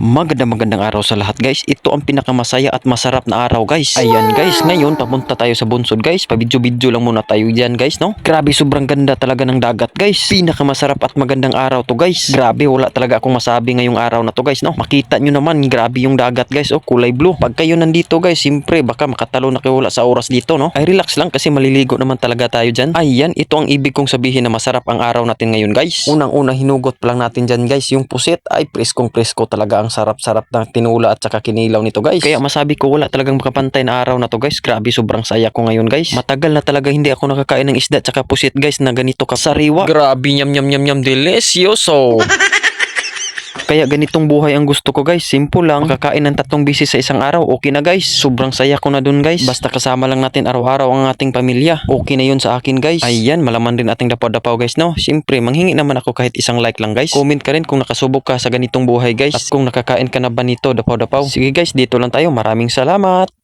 Magandang araw sa lahat guys. Ito ang pinakamasaya at masarap na araw guys. Ayan guys, ngayon papunta tayo sa Bunsod guys. Pabidyo-bidyo lang muna tayo dyan guys, no? Grabe, sobrang ganda talaga ng dagat guys. Pinakamasarap at magandang araw to guys. Grabe, wala talaga akong masabi ngayong araw na to guys, no? Makita nyo naman, grabe yung dagat guys, oh, kulay blue. Pag kayo nandito guys, siyempre baka makatalo na kayo wala sa oras dito, no? Ay relax lang kasi maliligo naman talaga tayo dyan. Ayan, ito ang ibig kong sabihin na masarap ang araw natin ngayon guys. Unang-una hinugot pa lang natin dyan guys, yung pusit. Ay preskong-presko talaga ang sarap-sarap ng tinula at saka kinilaw nito guys. Kaya masabi ko wala talagang makapantay na araw na to guys. Grabe, sobrang saya ko ngayon guys. Matagal na talaga hindi ako nakakain ng isda at saka pusit guys na ganito kasariwa. Grabe, nyam nyam nyam nyam, delicioso. Kaya ganitong buhay ang gusto ko guys. Simple lang. Makakain ng 3 beses sa isang araw. Okay na guys. Sobrang saya ko na dun guys. Basta kasama lang natin araw-araw ang ating pamilya. Okay na yun sa akin guys. Ayan, malaman din ating dapaw-dapaw guys, no? Siyempre, manghingi naman ako kahit isang like lang guys. Comment ka rin kung nakasubok ka sa ganitong buhay guys. At kung nakakain ka na ba nito dapaw-dapaw. Sige guys, dito lang tayo. Maraming salamat.